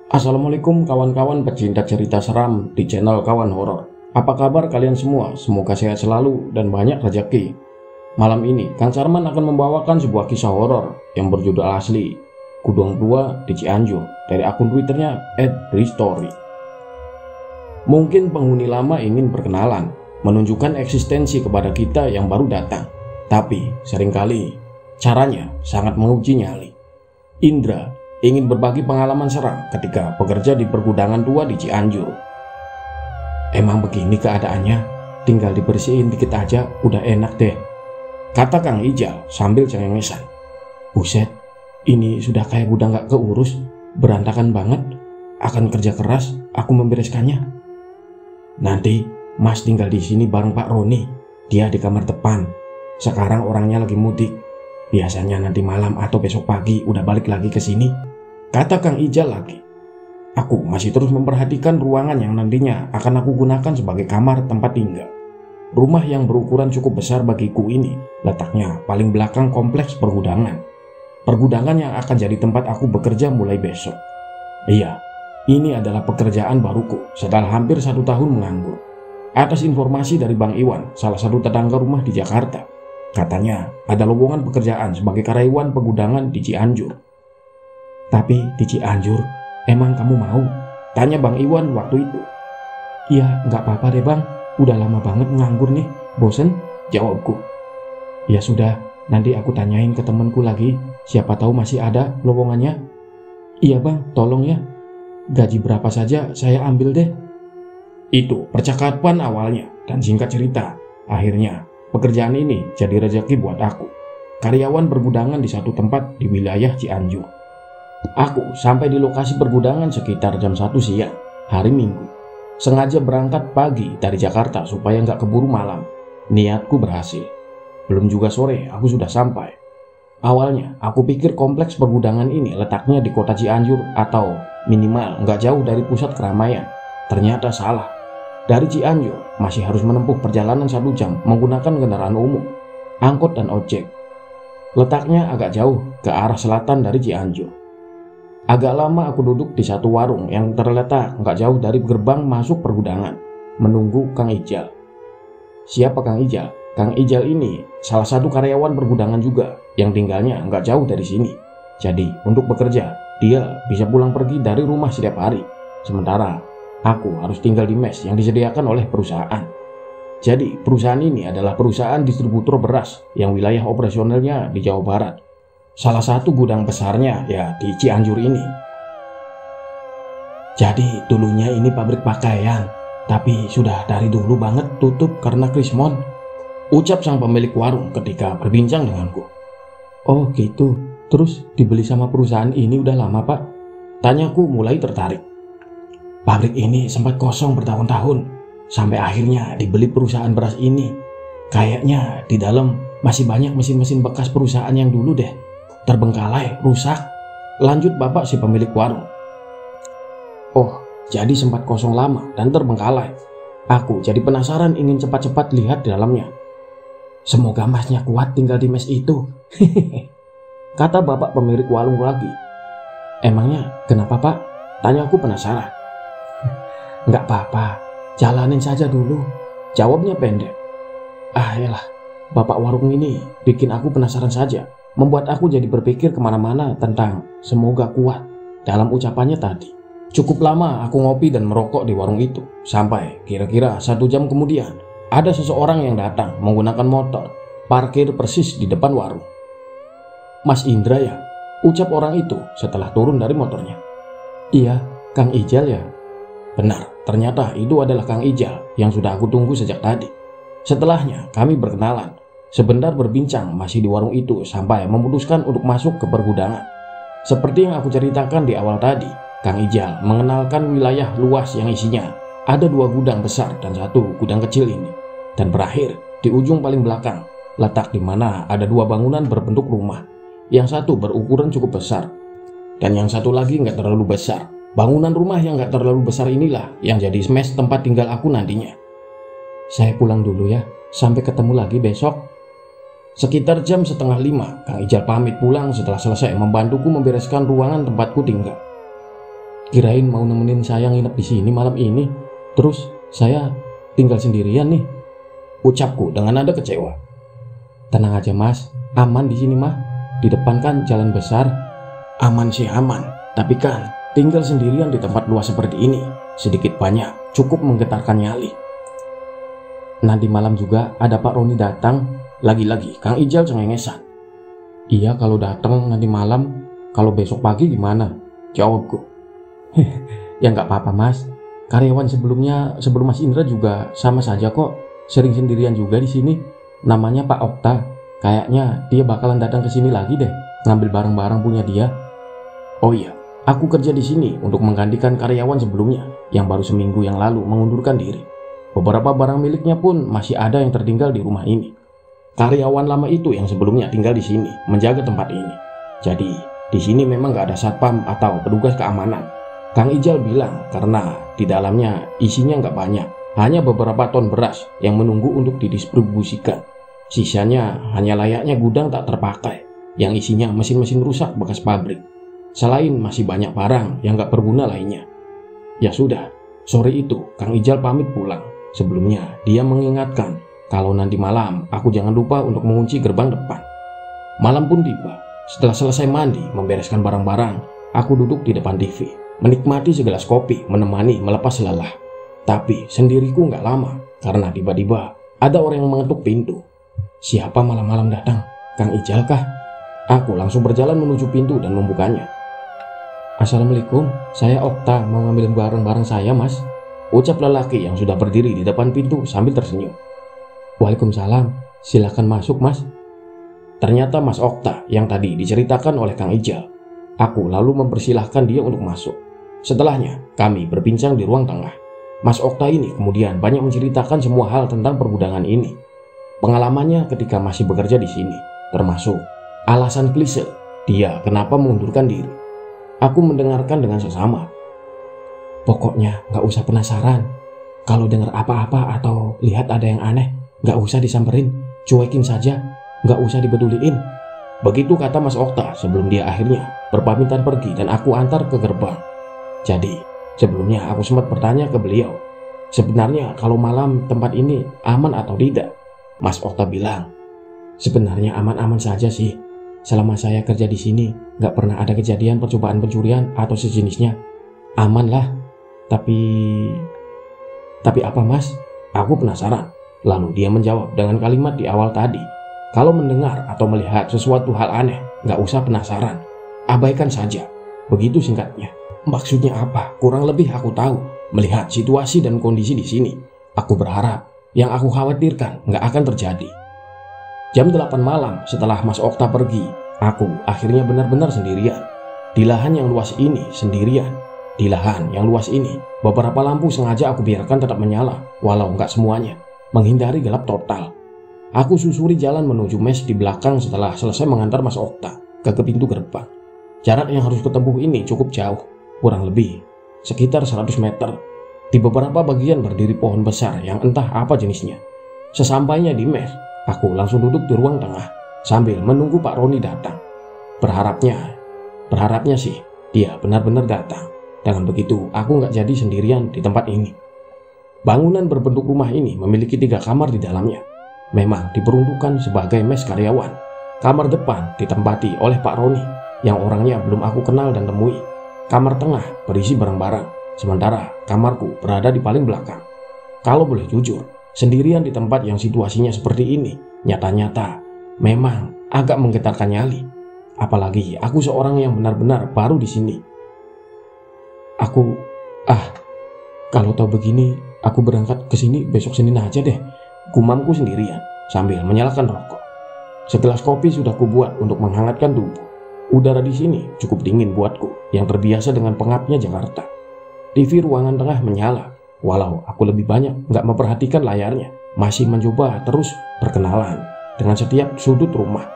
Assalamualaikum kawan-kawan pecinta cerita seram di channel Kawan Horor. Apa kabar kalian semua? Semoga sehat selalu dan banyak rezeki. Malam ini Kang Sarman akan membawakan sebuah kisah horor yang berjudul asli Gudang Tua di Cianjur dari akun Twitternya @bristory. Mungkin penghuni lama ingin berkenalan, menunjukkan eksistensi kepada kita yang baru datang. Tapi seringkali caranya sangat menguji nyali. Indra ingin berbagi pengalaman seram ketika bekerja di pergudangan tua di Cianjur. Emang begini keadaannya, tinggal dibersihin dikit aja udah enak deh, kata Kang Ijal sambil cengengesan. Buset, ini sudah kayak gudang gak keurus, berantakan banget. Akan kerja keras aku membereskannya. Nanti Mas tinggal di sini bareng Pak Roni, dia di kamar depan. Sekarang orangnya lagi mudik. Biasanya nanti malam atau besok pagi udah balik lagi ke sini, kata Kang Ijal lagi. Aku masih terus memperhatikan ruangan yang nantinya akan aku gunakan sebagai kamar tempat tinggal. Rumah yang berukuran cukup besar bagiku ini letaknya paling belakang kompleks pergudangan. Pergudangan yang akan jadi tempat aku bekerja mulai besok. Iya, ini adalah pekerjaan baruku setelah hampir 1 tahun menganggur. Atas informasi dari Bang Iwan, salah satu tetangga rumah di Jakarta, katanya ada lowongan pekerjaan sebagai karyawan pergudangan di Cianjur. Tapi di Cianjur, emang kamu mau? Tanya Bang Iwan waktu itu. Iya, nggak apa-apa deh Bang, udah lama banget nganggur nih, bosen, jawabku. Ya sudah, nanti aku tanyain ke temanku lagi, siapa tahu masih ada lowongannya. Iya Bang, tolong ya, gaji berapa saja saya ambil deh. Itu percakapan awalnya, dan singkat cerita, akhirnya pekerjaan ini jadi rezeki buat aku. Karyawan pergudangan di satu tempat di wilayah Cianjur. Aku sampai di lokasi pergudangan sekitar jam 1 siang, hari Minggu. Sengaja berangkat pagi dari Jakarta supaya nggak keburu malam. Niatku berhasil. Belum juga sore, aku sudah sampai. Awalnya, aku pikir kompleks pergudangan ini letaknya di kota Cianjur atau minimal nggak jauh dari pusat keramaian. Ternyata salah. Dari Cianjur masih harus menempuh perjalanan 1 jam menggunakan kendaraan umum, angkot dan ojek. Letaknya agak jauh ke arah selatan dari Cianjur. Agak lama aku duduk di satu warung yang terletak nggak jauh dari gerbang masuk pergudangan, menunggu Kang Ijal. Siapa Kang Ijal? Kang Ijal ini salah satu karyawan pergudangan juga yang tinggalnya nggak jauh dari sini. Jadi untuk bekerja, dia bisa pulang pergi dari rumah setiap hari. Sementara aku harus tinggal di mes yang disediakan oleh perusahaan. Jadi perusahaan ini adalah perusahaan distributor beras yang wilayah operasionalnya di Jawa Barat. Salah satu gudang besarnya ya di Cianjur ini. Jadi dulunya ini pabrik pakaian, tapi sudah dari dulu banget tutup karena krismon, ucap sang pemilik warung ketika berbincang denganku. Oh gitu, terus dibeli sama perusahaan ini udah lama Pak? Tanyaku mulai tertarik. Pabrik ini sempat kosong bertahun-tahun, sampai akhirnya dibeli perusahaan beras ini. Kayaknya di dalam masih banyak mesin-mesin bekas perusahaan yang dulu deh. Terbengkalai, rusak. Lanjut bapak si pemilik warung. Oh, jadi sempat kosong lama dan terbengkalai. Aku jadi penasaran ingin cepat-cepat lihat di dalamnya. Semoga masnya kuat tinggal di mes itu. Kata bapak pemilik warung lagi. Emangnya kenapa Pak? Tanya aku penasaran. Nggak apa-apa, jalanin saja dulu, jawabnya pendek. Ah elah, bapak warung ini bikin aku penasaran saja, membuat aku jadi berpikir kemana-mana tentang semoga kuat dalam ucapannya tadi. Cukup lama aku ngopi dan merokok di warung itu, sampai kira-kira 1 jam kemudian ada seseorang yang datang menggunakan motor, parkir persis di depan warung. Mas Indra ya? Ucap orang itu setelah turun dari motornya. Iya, Kang Ijal ya? Benar, ternyata itu adalah Kang Ijal yang sudah aku tunggu sejak tadi. Setelahnya kami berkenalan, sebentar berbincang masih di warung itu sampai memutuskan untuk masuk ke pergudangan. Seperti yang aku ceritakan di awal tadi, Kang Ijal mengenalkan wilayah luas yang isinya ada 2 gudang besar dan 1 gudang kecil ini. Dan berakhir di ujung paling belakang, letak di mana ada 2 bangunan berbentuk rumah. Yang satu berukuran cukup besar, dan yang satu lagi nggak terlalu besar. Bangunan rumah yang gak terlalu besar inilah yang jadi mes tempat tinggal aku nantinya. Saya pulang dulu ya, sampai ketemu lagi besok. Sekitar jam 4:30, Kang Ijal pamit pulang setelah selesai membantuku membereskan ruangan tempatku tinggal. Kirain mau nemenin saya nginep di sini malam ini. Terus saya tinggal sendirian nih, ucapku dengan nada kecewa. Tenang aja Mas, aman di sini mah. Di depan kan jalan besar. Aman sih aman, tapi kan tinggal sendirian di tempat luas seperti ini sedikit banyak cukup menggetarkan nyali. Nanti malam juga ada Pak Roni datang. Lagi-lagi Kang Ijal cengengesan. Iya kalau datang nanti malam. Kalau besok pagi gimana? Jawabku. Ya nggak apa-apa Mas. Karyawan sebelumnya sebelum Mas Indra juga sama saja kok. Sering sendirian juga di sini. Namanya Pak Okta. Kayaknya dia bakalan datang ke sini lagi deh. Ngambil barang-barang punya dia. Oh iya, aku kerja di sini untuk menggantikan karyawan sebelumnya yang baru seminggu yang lalu mengundurkan diri. Beberapa barang miliknya pun masih ada yang tertinggal di rumah ini. Karyawan lama itu yang sebelumnya tinggal di sini menjaga tempat ini. Jadi di sini memang gak ada satpam atau petugas keamanan. Kang Ijal bilang karena di dalamnya isinya gak banyak, hanya beberapa ton beras yang menunggu untuk didistribusikan. Sisanya hanya layaknya gudang tak terpakai yang isinya mesin-mesin rusak bekas pabrik. Selain masih banyak barang yang gak berguna lainnya. Ya sudah, sore itu Kang Ijal pamit pulang. Sebelumnya dia mengingatkan kalau nanti malam aku jangan lupa untuk mengunci gerbang depan. Malam pun tiba. Setelah selesai mandi, membereskan barang-barang, aku duduk di depan TV, menikmati segelas kopi menemani melepas lelah. Tapi sendiriku gak lama, karena tiba-tiba ada orang yang mengetuk pintu. Siapa malam-malam datang? Kang Ijal kah? Aku langsung berjalan menuju pintu dan membukanya. Assalamualaikum, saya Okta, mau ngambil barang-barang saya Mas, ucap lelaki yang sudah berdiri di depan pintu sambil tersenyum. Waalaikumsalam, silakan masuk Mas. Ternyata Mas Okta yang tadi diceritakan oleh Kang Ijal. Aku lalu mempersilahkan dia untuk masuk. Setelahnya kami berbincang di ruang tengah. Mas Okta ini kemudian banyak menceritakan semua hal tentang pergudangan ini. Pengalamannya ketika masih bekerja di sini, termasuk alasan klise dia kenapa mengundurkan diri. Aku mendengarkan dengan seksama. Pokoknya gak usah penasaran. Kalau dengar apa-apa atau lihat ada yang aneh, gak usah disamperin, cuekin saja, gak usah dipeduliin. Begitu kata Mas Okta sebelum dia akhirnya berpamitan pergi dan aku antar ke gerbang. Jadi sebelumnya aku sempat bertanya ke beliau, sebenarnya kalau malam tempat ini aman atau tidak? Mas Okta bilang, sebenarnya aman-aman saja sih. Selama saya kerja di sini, gak pernah ada kejadian percobaan pencurian atau sejenisnya. Aman lah. Tapi apa Mas? Aku penasaran. Lalu dia menjawab dengan kalimat di awal tadi. Kalau mendengar atau melihat sesuatu hal aneh, gak usah penasaran. Abaikan saja. Begitu singkatnya. Maksudnya apa? Kurang lebih aku tahu. Melihat situasi dan kondisi di sini, aku berharap yang aku khawatirkan gak akan terjadi. Jam 8 malam setelah Mas Okta pergi, aku akhirnya benar-benar sendirian. Di lahan yang luas ini sendirian. Di lahan yang luas ini, beberapa lampu sengaja aku biarkan tetap menyala, walau nggak semuanya, menghindari gelap total. Aku susuri jalan menuju mes di belakang setelah selesai mengantar Mas Okta ke pintu gerbang. Jarak yang harus kutempuh ini cukup jauh, kurang lebih sekitar 100 meter. Di beberapa bagian berdiri pohon besar yang entah apa jenisnya. Sesampainya di mes, aku langsung duduk di ruang tengah sambil menunggu Pak Roni datang. Berharapnya sih dia benar-benar datang. Dengan begitu, aku nggak jadi sendirian di tempat ini. Bangunan berbentuk rumah ini memiliki 3 kamar di dalamnya. Memang diperuntukkan sebagai mes karyawan. Kamar depan ditempati oleh Pak Roni yang orangnya belum aku kenal dan temui. Kamar tengah berisi barang-barang, sementara kamarku berada di paling belakang. Kalau boleh jujur, sendirian di tempat yang situasinya seperti ini, nyata-nyata memang agak menggetarkan nyali. Apalagi aku seorang yang benar-benar baru di sini. Kalau tahu begini, aku berangkat ke sini besok Senin aja deh. Gumamku sendirian sambil menyalakan rokok. Segelas kopi sudah kubuat untuk menghangatkan tubuh. Udara di sini cukup dingin buatku yang terbiasa dengan pengapnya Jakarta. TV ruangan tengah menyala, walau aku lebih banyak nggak memperhatikan layarnya, masih mencoba terus berkenalan dengan setiap sudut rumah.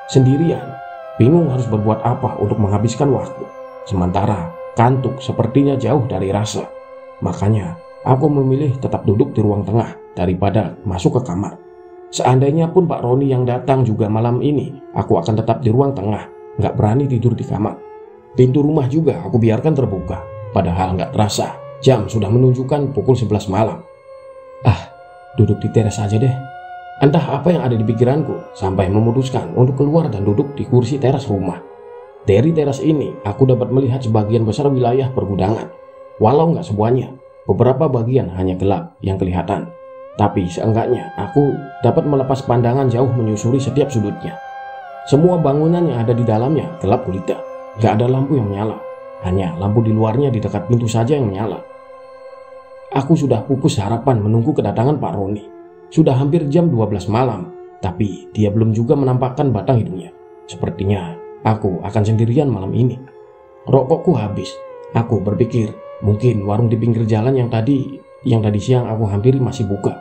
Sendirian, bingung harus berbuat apa untuk menghabiskan waktu. Sementara kantuk sepertinya jauh dari rasa. Makanya aku memilih tetap duduk di ruang tengah daripada masuk ke kamar. Seandainya pun Pak Roni yang datang juga malam ini, aku akan tetap di ruang tengah, nggak berani tidur di kamar. Pintu rumah juga aku biarkan terbuka. Padahal nggak terasa, jam sudah menunjukkan pukul 11 malam. Duduk di teras aja deh. Entah apa yang ada di pikiranku sampai memutuskan untuk keluar dan duduk di kursi teras rumah. Dari teras ini, aku dapat melihat sebagian besar wilayah pergudangan. Walau nggak semuanya, beberapa bagian hanya gelap yang kelihatan. Tapi seenggaknya aku dapat melepas pandangan jauh menyusuri setiap sudutnya. Semua bangunan yang ada di dalamnya gelap gulita. Gak ada lampu yang menyala. Hanya lampu di luarnya di dekat pintu saja yang menyala. Aku sudah pupus harapan menunggu kedatangan Pak Roni. Sudah hampir jam 12 malam, tapi dia belum juga menampakkan batang hidungnya. Sepertinya aku akan sendirian malam ini. Rokokku habis. Aku berpikir mungkin warung di pinggir jalan yang tadi siang aku hampiri masih buka.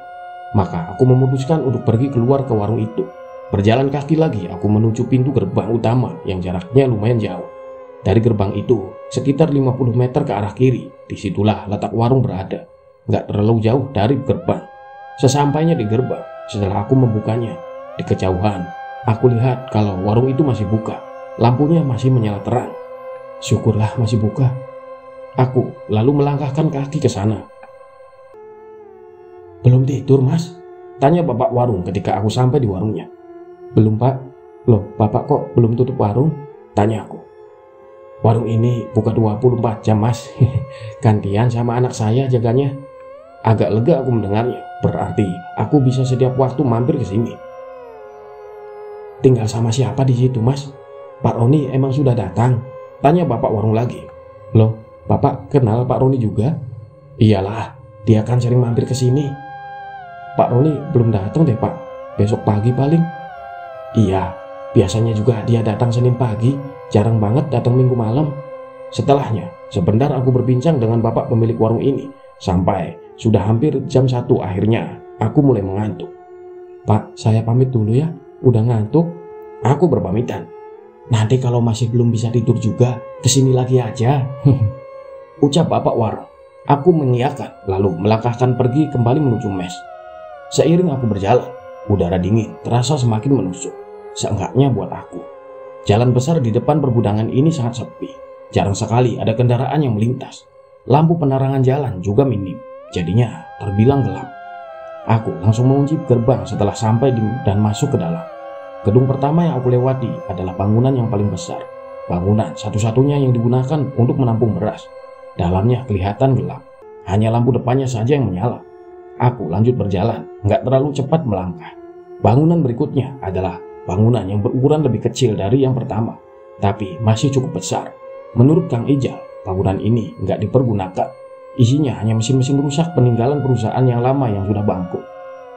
Maka aku memutuskan untuk pergi keluar ke warung itu. Berjalan kaki lagi aku menuju pintu gerbang utama yang jaraknya lumayan jauh. Dari gerbang itu sekitar 50 meter ke arah kiri. Disitulah letak warung berada. Gak terlalu jauh dari gerbang. Sesampainya di gerbang, setelah aku membukanya, di kejauhan aku lihat kalau warung itu masih buka. Lampunya masih menyala terang. Syukurlah masih buka. Aku lalu melangkahkan kaki ke sana. "Belum tidur, Mas?" tanya bapak warung ketika aku sampai di warungnya. "Belum, Pak." "Loh, Bapak kok belum tutup warung?" tanya aku. "Warung ini buka 24 jam, Mas. Gantian sama anak saya jaganya." Agak lega aku mendengarnya. Berarti aku bisa setiap waktu mampir ke sini. "Tinggal sama siapa di situ, Mas? Pak Roni emang sudah datang?" tanya bapak warung lagi. "Loh, Bapak kenal Pak Roni juga?" "Iyalah, dia kan sering mampir ke sini." "Pak Roni belum datang deh, Pak. Besok pagi paling." "Iya, biasanya juga dia datang Senin pagi, jarang banget datang Minggu malam." Setelahnya, sebentar aku berbincang dengan bapak pemilik warung ini, sampai sudah hampir jam 1 akhirnya aku mulai mengantuk. "Pak, saya pamit dulu ya, udah ngantuk." Aku berpamitan. "Nanti kalau masih belum bisa tidur juga, kesini lagi aja." Ucap bapak warung. Aku mengiyakan, lalu melangkahkan pergi kembali menuju mes. Seiring aku berjalan, udara dingin terasa semakin menusuk. Seenggaknya buat aku. Jalan besar di depan pergudangan ini sangat sepi. Jarang sekali ada kendaraan yang melintas. Lampu penerangan jalan juga minim, jadinya terbilang gelap. Aku langsung mengunci gerbang setelah sampai dan masuk ke dalam. Gedung pertama yang aku lewati adalah bangunan yang paling besar. Bangunan satu-satunya yang digunakan untuk menampung beras. Dalamnya kelihatan gelap. Hanya lampu depannya saja yang menyala. Aku lanjut berjalan, nggak terlalu cepat melangkah. Bangunan berikutnya adalah bangunan yang berukuran lebih kecil dari yang pertama, tapi masih cukup besar. Menurut Kang Ijal, bangunan ini nggak dipergunakan. Isinya hanya mesin-mesin rusak peninggalan perusahaan yang lama yang sudah bangkrut.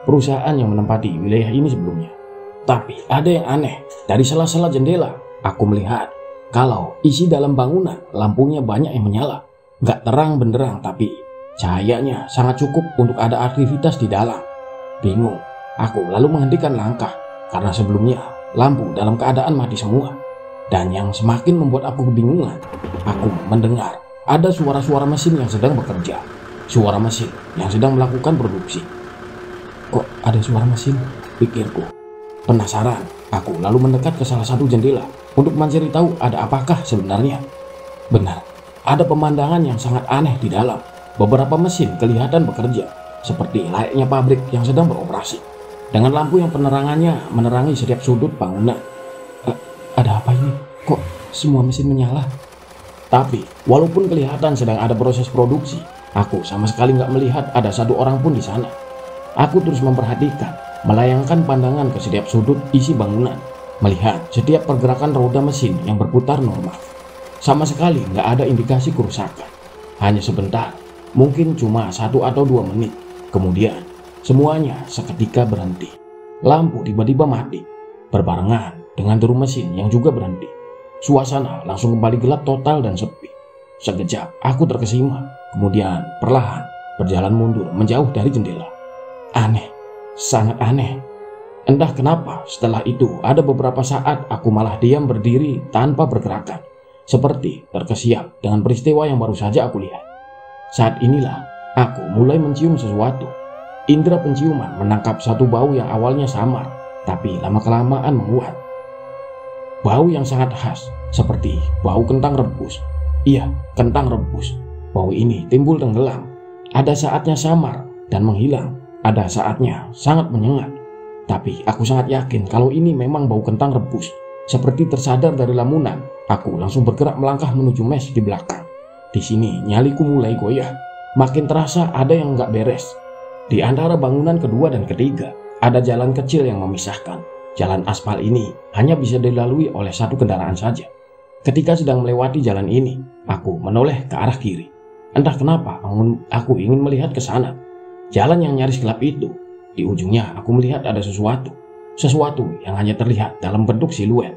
Perusahaan yang menempati wilayah ini sebelumnya. Tapi ada yang aneh. Dari sela-sela jendela, aku melihat kalau isi dalam bangunan lampunya banyak yang menyala. Nggak terang benderang, tapi cahayanya sangat cukup untuk ada aktivitas di dalam. Bingung, aku lalu menghentikan langkah karena sebelumnya lampu dalam keadaan mati semua. Dan yang semakin membuat aku kebingungan, aku mendengar ada suara-suara mesin yang sedang bekerja. Suara mesin yang sedang melakukan produksi. "Kok ada suara mesin?" pikirku. Penasaran, aku lalu mendekat ke salah satu jendela untuk mencari tahu ada apakah sebenarnya. Benar, ada pemandangan yang sangat aneh di dalam. Beberapa mesin kelihatan bekerja, seperti layaknya pabrik yang sedang beroperasi. Dengan lampu yang penerangannya menerangi setiap sudut bangunan. Ada apa ini? Kok semua mesin menyala? Tapi walaupun kelihatan sedang ada proses produksi, aku sama sekali nggak melihat ada satu orang pun di sana. Aku terus memperhatikan, melayangkan pandangan ke setiap sudut isi bangunan, melihat setiap pergerakan roda mesin yang berputar normal. Sama sekali nggak ada indikasi kerusakan. Hanya sebentar, mungkin cuma 1 atau 2 menit. Kemudian semuanya seketika berhenti. Lampu tiba-tiba mati, berbarengan dengan deru mesin yang juga berhenti. Suasana langsung kembali gelap total dan sepi. Sekejap aku terkesima, kemudian perlahan berjalan mundur menjauh dari jendela. Aneh, sangat aneh. Entah kenapa setelah itu ada beberapa saat aku malah diam berdiri tanpa pergerakan, seperti terkesiap dengan peristiwa yang baru saja aku lihat. Saat inilah aku mulai mencium sesuatu. Indera penciuman menangkap satu bau yang awalnya samar, tapi lama-kelamaan menguat. Bau yang sangat khas, seperti bau kentang rebus. Iya, kentang rebus. bau ini timbul tenggelam. Ada saatnya samar dan menghilang, ada saatnya sangat menyengat. Tapi aku sangat yakin kalau ini memang bau kentang rebus. Seperti tersadar dari lamunan, aku langsung bergerak melangkah menuju mes di belakang. Di sini nyaliku mulai goyah. Makin terasa ada yang nggak beres. Di antara bangunan kedua dan ketiga, ada jalan kecil yang memisahkan. Jalan aspal ini hanya bisa dilalui oleh satu kendaraan saja. Ketika sedang melewati jalan ini, aku menoleh ke arah kiri. Entah kenapa aku ingin melihat ke sana. Jalan yang nyaris gelap itu, di ujungnya aku melihat ada sesuatu. Sesuatu yang hanya terlihat dalam bentuk siluet.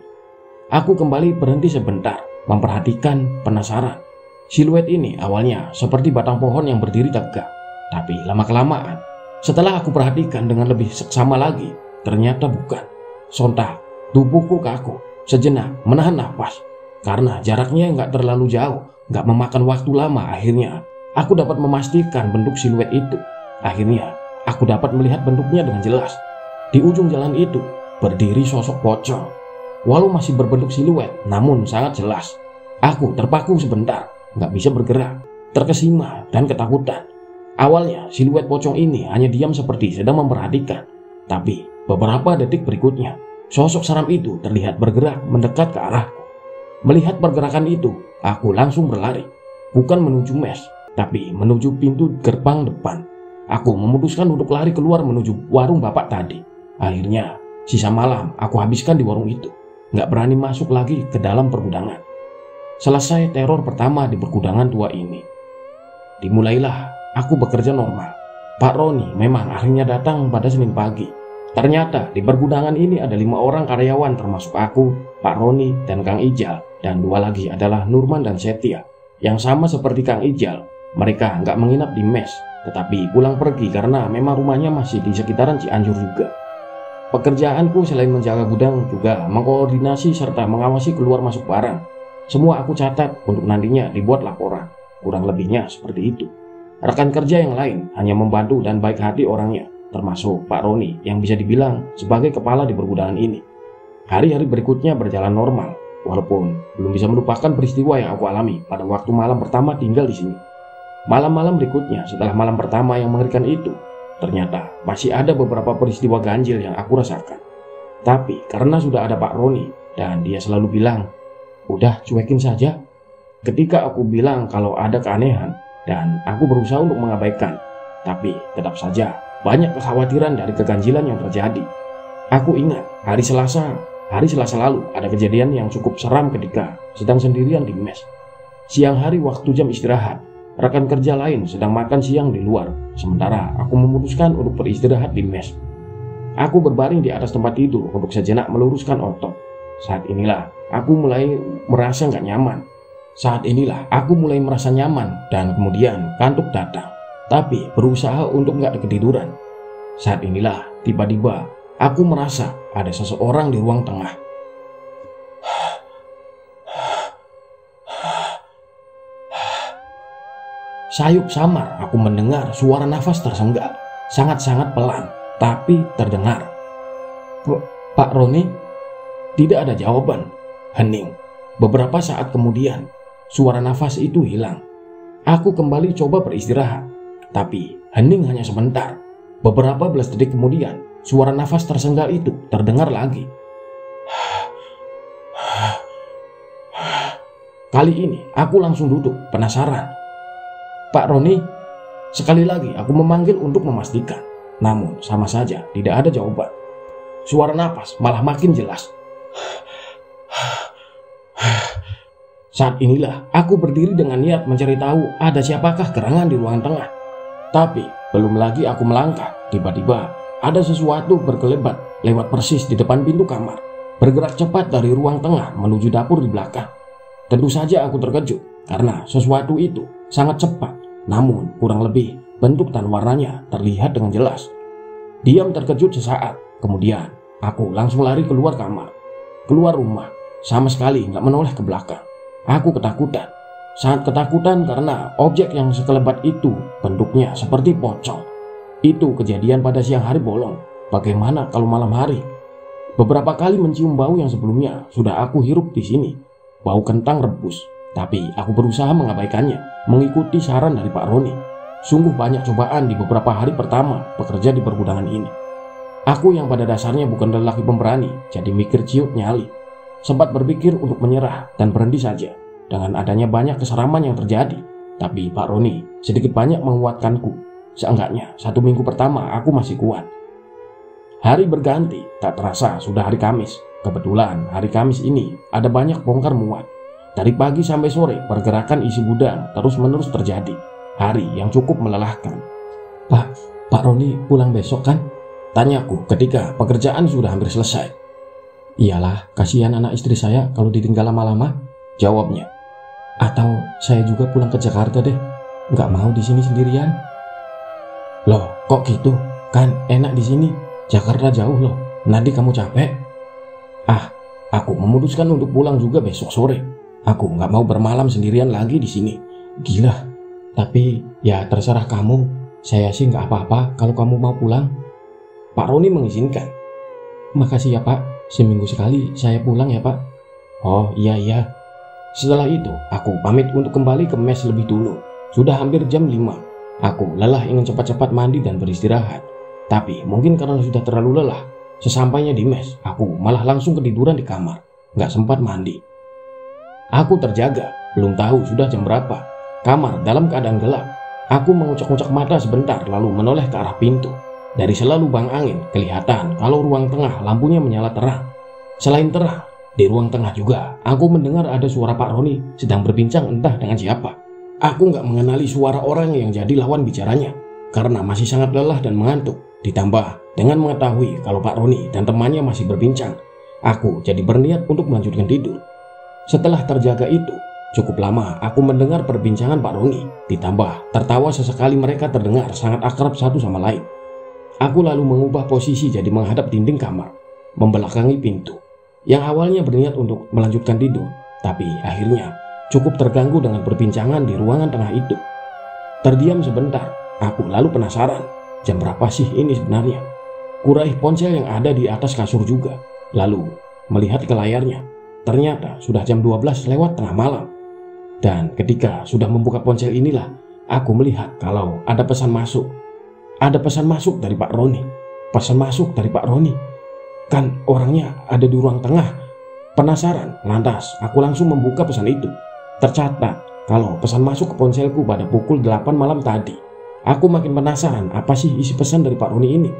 Aku kembali berhenti sebentar, memperhatikan, penasaran. Siluet ini awalnya seperti batang pohon yang berdiri tegak. Tapi lama-kelamaan, setelah aku perhatikan dengan lebih seksama lagi, ternyata bukan. Sontak, tubuhku kaku, sejenak menahan nafas. Karena jaraknya nggak terlalu jauh, nggak memakan waktu lama, akhirnya aku dapat memastikan bentuk siluet itu. Akhirnya, aku dapat melihat bentuknya dengan jelas. Di ujung jalan itu, berdiri sosok pocong. Walau masih berbentuk siluet, namun sangat jelas. Aku terpaku sebentar, nggak bisa bergerak, terkesima dan ketakutan. Awalnya, siluet pocong ini hanya diam seperti sedang memperhatikan. Tapi, beberapa detik berikutnya, sosok seram itu terlihat bergerak mendekat ke arahku. Melihat pergerakan itu, aku langsung berlari. Bukan menuju mes, tapi menuju pintu gerbang depan. Aku memutuskan untuk lari keluar menuju warung bapak tadi. Akhirnya, sisa malam aku habiskan di warung itu. Nggak berani masuk lagi ke dalam pergudangan. Selesai teror pertama di pergudangan tua ini. Dimulailah aku bekerja normal. Pak Roni memang akhirnya datang pada Senin pagi. Ternyata di pergudangan ini ada 5 orang karyawan termasuk aku, Pak Roni, dan Kang Ijal. Dan 2 lagi adalah Nurman dan Setia. Yang sama seperti Kang Ijal, mereka nggak menginap di mes, tetapi pulang pergi karena memang rumahnya masih di sekitaran Cianjur juga. Pekerjaanku selain menjaga gudang juga mengkoordinasi serta mengawasi keluar masuk barang. Semua aku catat untuk nantinya dibuat laporan. Kurang lebihnya seperti itu. Rekan kerja yang lain hanya membantu dan baik hati orangnya, termasuk Pak Roni yang bisa dibilang sebagai kepala di pergudangan ini. Hari-hari berikutnya berjalan normal, walaupun belum bisa melupakan peristiwa yang aku alami pada waktu malam pertama tinggal di sini. Malam-malam berikutnya setelah malam pertama yang mengerikan itu, ternyata masih ada beberapa peristiwa ganjil yang aku rasakan. Tapi karena sudah ada Pak Roni dan dia selalu bilang, udah cuekin saja. Ketika aku bilang kalau ada keanehan dan aku berusaha untuk mengabaikan, tapi tetap saja banyak kekhawatiran dari keganjilan yang terjadi. Aku ingat hari Selasa lalu ada kejadian yang cukup seram ketika sedang sendirian di mes. Siang hari waktu jam istirahat, rekan kerja lain sedang makan siang di luar, sementara aku memutuskan untuk beristirahat di mes. Aku berbaring di atas tempat tidur untuk sejenak meluruskan otot. Saat inilah aku mulai merasa nyaman dan kemudian kantuk datang. Tapi berusaha untuk nggak ketiduran. Saat inilah tiba-tiba aku merasa ada seseorang di ruang tengah. Sayup samar aku mendengar suara nafas tersengal, sangat-sangat pelan, tapi terdengar. Pak Roni? Tidak ada jawaban. Hening. Beberapa saat kemudian, suara nafas itu hilang. Aku kembali coba beristirahat, tapi hening hanya sebentar. Beberapa belas detik kemudian, suara nafas tersengal itu terdengar lagi. Kali ini aku langsung duduk, penasaran. Pak Roni, sekali lagi aku memanggil untuk memastikan. Namun sama saja tidak ada jawaban. Suara napas malah makin jelas. Saat inilah aku berdiri dengan niat mencari tahu ada siapakah gerangan di ruangan tengah. Tapi belum lagi aku melangkah, tiba-tiba ada sesuatu berkelebat lewat persis di depan pintu kamar, bergerak cepat dari ruang tengah menuju dapur di belakang. Tentu saja aku terkejut karena sesuatu itu sangat cepat, namun kurang lebih bentuk dan warnanya terlihat dengan jelas. Diam terkejut sesaat, kemudian aku langsung lari keluar kamar, keluar rumah, sama sekali nggak menoleh ke belakang. Aku ketakutan, sangat ketakutan karena objek yang sekelebat itu bentuknya seperti pocong. Itu kejadian pada siang hari bolong, bagaimana kalau malam hari? Beberapa kali mencium bau yang sebelumnya sudah aku hirup di sini, bau kentang rebus. Tapi aku berusaha mengabaikannya, mengikuti saran dari Pak Roni. Sungguh banyak cobaan di beberapa hari pertama bekerja di pergudangan ini. Aku yang pada dasarnya bukan lelaki pemberani, jadi mikir ciut nyali. Sempat berpikir untuk menyerah dan berhenti saja dengan adanya banyak keseraman yang terjadi. Tapi Pak Roni sedikit banyak menguatkanku. Seenggaknya 1 minggu pertama aku masih kuat. Hari berganti, tak terasa sudah hari Kamis. Kebetulan hari Kamis ini ada banyak bongkar muat. Dari pagi sampai sore pergerakan isi gudang terus-menerus terjadi. Hari yang cukup melelahkan. Pak Roni pulang besok kan? Tanyaku ketika pekerjaan sudah hampir selesai. Iyalah, kasihan anak istri saya kalau ditinggal lama-lama, jawabnya. Atau saya juga pulang ke Jakarta deh, nggak mau di sini sendirian. Loh, kok gitu? Kan enak di sini. Jakarta jauh loh, nanti kamu capek. Aku memutuskan untuk pulang juga besok sore. Aku nggak mau bermalam sendirian lagi di sini. Gila. Tapi ya terserah kamu. Saya sih nggak apa-apa kalau kamu mau pulang. Pak Roni mengizinkan. Makasih ya Pak, seminggu sekali saya pulang ya Pak. Oh iya. Setelah itu aku pamit untuk kembali ke mes lebih dulu. Sudah hampir jam 5. Aku lelah ingin cepat-cepat mandi dan beristirahat. Tapi mungkin karena sudah terlalu lelah, sesampainya di mes, aku malah langsung ketiduran di kamar. Nggak sempat mandi. Aku terjaga, belum tahu sudah jam berapa. Kamar dalam keadaan gelap. Aku mengucek-ucek mata sebentar lalu menoleh ke arah pintu. Dari sela lubang angin kelihatan kalau ruang tengah lampunya menyala terang. Selain terang, di ruang tengah juga aku mendengar ada suara Pak Roni sedang berbincang entah dengan siapa. Aku nggak mengenali suara orang yang jadi lawan bicaranya karena masih sangat lelah dan mengantuk. Ditambah dengan mengetahui kalau Pak Roni dan temannya masih berbincang, aku jadi berniat untuk melanjutkan tidur. Setelah terjaga itu, cukup lama aku mendengar perbincangan Pak Roni. Ditambah tertawa sesekali mereka terdengar sangat akrab satu sama lain. Aku lalu mengubah posisi jadi menghadap dinding kamar, membelakangi pintu. Yang awalnya berniat untuk melanjutkan tidur, tapi akhirnya cukup terganggu dengan perbincangan di ruangan tengah itu. Terdiam sebentar, aku lalu penasaran, jam berapa sih ini sebenarnya? Kuraih ponsel yang ada di atas kasur juga, lalu melihat ke layarnya. Ternyata sudah jam 12 lewat tengah malam. Dan ketika sudah membuka ponsel inilah, aku melihat kalau ada pesan masuk. Ada pesan masuk dari Pak Roni. Pesan masuk dari Pak Roni. Kan orangnya ada di ruang tengah. Penasaran, lantas aku langsung membuka pesan itu. Tercatat kalau pesan masuk ke ponselku pada pukul 8 malam tadi. Aku makin penasaran apa sih isi pesan dari Pak Roni ini.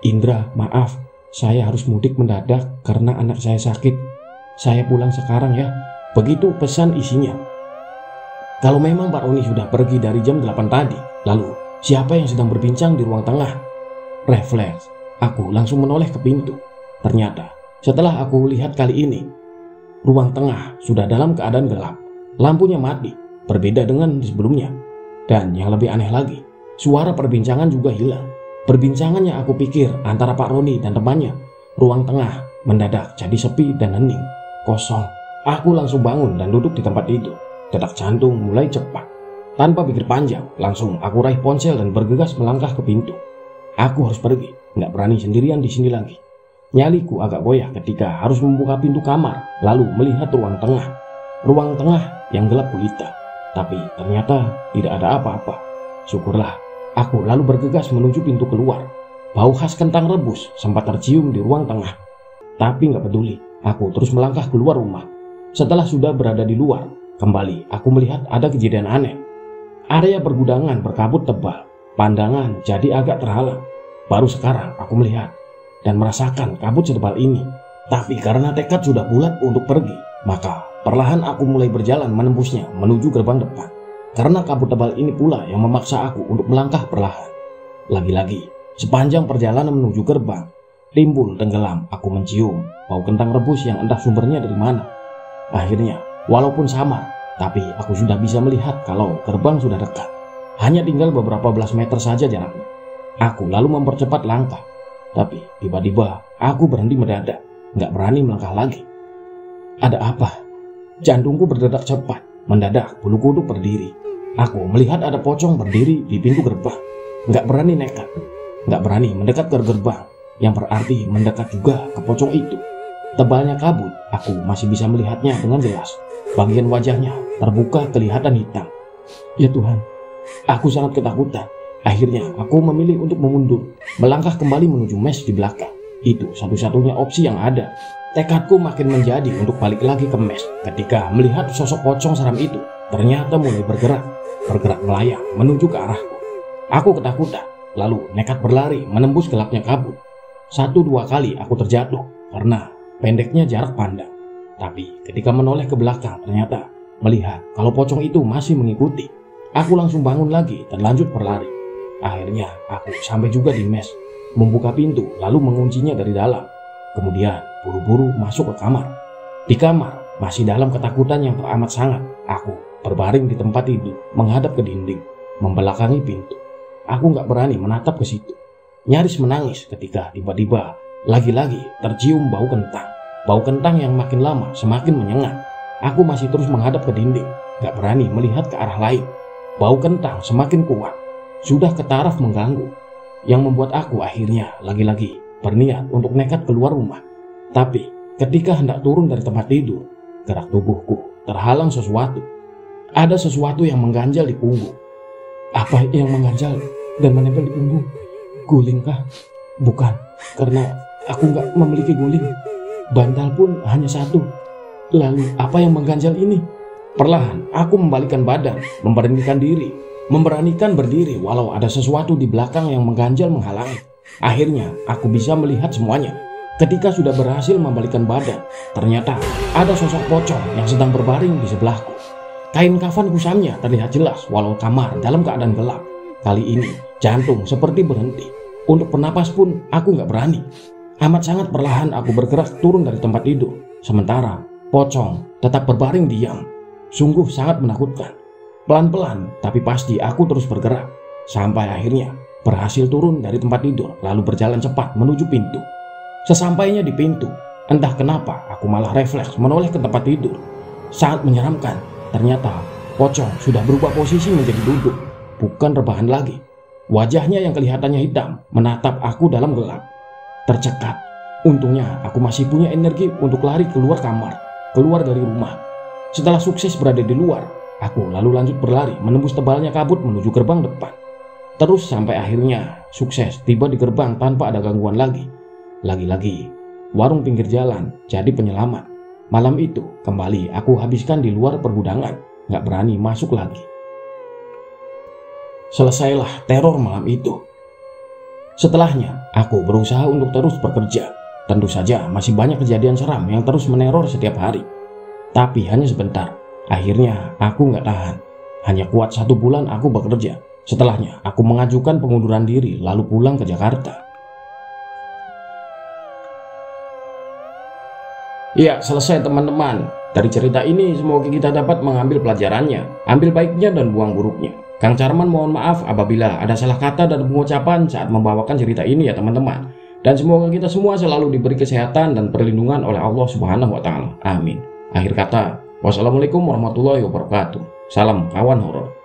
Indra, maaf, saya harus mudik mendadak karena anak saya sakit. Saya pulang sekarang ya. Begitu pesan isinya. Kalau memang Pak Roni sudah pergi dari jam 8 tadi, lalu siapa yang sedang berbincang di ruang tengah? Refleks, aku langsung menoleh ke pintu. Ternyata setelah aku lihat kali ini, ruang tengah sudah dalam keadaan gelap. Lampunya mati, berbeda dengan sebelumnya. Dan yang lebih aneh lagi, suara perbincangan juga hilang. Perbincangan yang aku pikir antara Pak Roni dan temannya. Ruang tengah mendadak jadi sepi dan hening, kosong. Aku langsung bangun dan duduk di tempat tidur. Detak jantung mulai cepat. Tanpa pikir panjang, langsung aku raih ponsel dan bergegas melangkah ke pintu. Aku harus pergi, nggak berani sendirian di sini lagi. Nyaliku agak goyah ketika harus membuka pintu kamar, lalu melihat ruang tengah. Ruang tengah yang gelap gulita, tapi ternyata tidak ada apa-apa. Syukurlah, aku lalu bergegas menuju pintu keluar. Bau khas kentang rebus sempat tercium di ruang tengah. Tapi nggak peduli, aku terus melangkah keluar rumah. Setelah sudah berada di luar, kembali aku melihat ada kejadian aneh. Area pergudangan berkabut tebal, pandangan jadi agak terhalang. Baru sekarang aku melihat dan merasakan kabut setebal ini. Tapi karena tekad sudah bulat untuk pergi, maka perlahan aku mulai berjalan menembusnya menuju gerbang depan. Karena kabut tebal ini pula yang memaksa aku untuk melangkah perlahan. Lagi-lagi, sepanjang perjalanan menuju gerbang, timbul tenggelam aku mencium bau kentang rebus yang entah sumbernya dari mana. Akhirnya, walaupun samar, tapi aku sudah bisa melihat kalau gerbang sudah dekat. Hanya tinggal beberapa belas meter saja jaraknya. Aku lalu mempercepat langkah. Tapi tiba-tiba aku berhenti mendadak, nggak berani melangkah lagi. Ada apa? Jantungku berdetak cepat, mendadak bulu kuduk berdiri. Aku melihat ada pocong berdiri di pintu gerbang. Nggak berani nekat, nggak berani mendekat ke gerbang, yang berarti mendekat juga ke pocong itu. Tebalnya kabut, aku masih bisa melihatnya dengan jelas. Bagian wajahnya terbuka kelihatan hitam. Ya Tuhan, aku sangat ketakutan. Akhirnya aku memilih untuk memundur, melangkah kembali menuju mes di belakang. Itu satu-satunya opsi yang ada. Tekadku makin menjadi untuk balik lagi ke mes ketika melihat sosok pocong seram itu ternyata mulai bergerak melayang menuju ke arahku. Aku ketakutan, lalu nekat berlari menembus gelapnya kabut. 1-2 kali aku terjatuh karena pendeknya jarak pandang. Tapi ketika menoleh ke belakang ternyata melihat kalau pocong itu masih mengikuti. Aku langsung bangun lagi dan lanjut berlari. Akhirnya aku sampai juga di mes, membuka pintu lalu menguncinya dari dalam. Kemudian buru-buru masuk ke kamar. Di kamar, masih dalam ketakutan yang teramat sangat, aku berbaring di tempat tidur menghadap ke dinding, membelakangi pintu. Aku gak berani menatap ke situ. Nyaris menangis ketika tiba-tiba lagi-lagi tercium bau kentang. Bau kentang yang makin lama semakin menyengat. Aku masih terus menghadap ke dinding, gak berani melihat ke arah lain. Bau kentang semakin kuat, sudah ke taraf mengganggu, yang membuat aku akhirnya lagi-lagi berniat untuk nekat keluar rumah. Tapi ketika hendak turun dari tempat tidur, gerak tubuhku terhalang sesuatu. Ada sesuatu yang mengganjal di punggung. Apa yang mengganjal dan menempel di punggung? Gulingkah? Bukan, karena aku gak memiliki guling. Bantal pun hanya satu. Lalu apa yang mengganjal ini? Perlahan aku membalikkan badan, memberanikan berdiri walau ada sesuatu di belakang yang mengganjal menghalangi. Akhirnya aku bisa melihat semuanya. Ketika sudah berhasil membalikkan badan, ternyata ada sosok pocong yang sedang berbaring di sebelahku. Kain kafan kusamnya terlihat jelas walau kamar dalam keadaan gelap. Kali ini jantung seperti berhenti. Untuk bernapas pun aku gak berani. Amat sangat perlahan aku bergerak turun dari tempat tidur. Sementara pocong tetap berbaring diam. Sungguh sangat menakutkan. Pelan-pelan tapi pasti aku terus bergerak. Sampai akhirnya berhasil turun dari tempat tidur lalu berjalan cepat menuju pintu. Sesampainya di pintu, entah kenapa aku malah refleks menoleh ke tempat tidur. Sangat menyeramkan. Ternyata pocong sudah berubah posisi menjadi duduk, bukan rebahan lagi. Wajahnya yang kelihatannya hitam menatap aku dalam gelap. Tercekat. Untungnya aku masih punya energi untuk lari keluar kamar, keluar dari rumah. Setelah sukses berada di luar, aku lalu lanjut berlari menembus tebalnya kabut menuju gerbang depan. Terus sampai akhirnya sukses tiba di gerbang tanpa ada gangguan lagi. Lagi-lagi warung pinggir jalan jadi penyelamat. Malam itu kembali aku habiskan di luar pergudangan, gak berani masuk lagi. Selesailah teror malam itu. Setelahnya, aku berusaha untuk terus bekerja. Tentu saja masih banyak kejadian seram yang terus meneror setiap hari. Tapi hanya sebentar. Akhirnya aku gak tahan. Hanya kuat 1 bulan aku bekerja. Setelahnya, aku mengajukan pengunduran diri lalu pulang ke Jakarta. Ya, selesai teman-teman. Dari cerita ini semoga kita dapat mengambil pelajarannya, ambil baiknya dan buang buruknya. Kang Carman mohon maaf apabila ada salah kata dan pengucapan saat membawakan cerita ini ya teman-teman. Dan semoga kita semua selalu diberi kesehatan dan perlindungan oleh Allah Subhanahu wa taala. Amin. Akhir kata, wassalamualaikum warahmatullahi wabarakatuh. Salam kawan horor.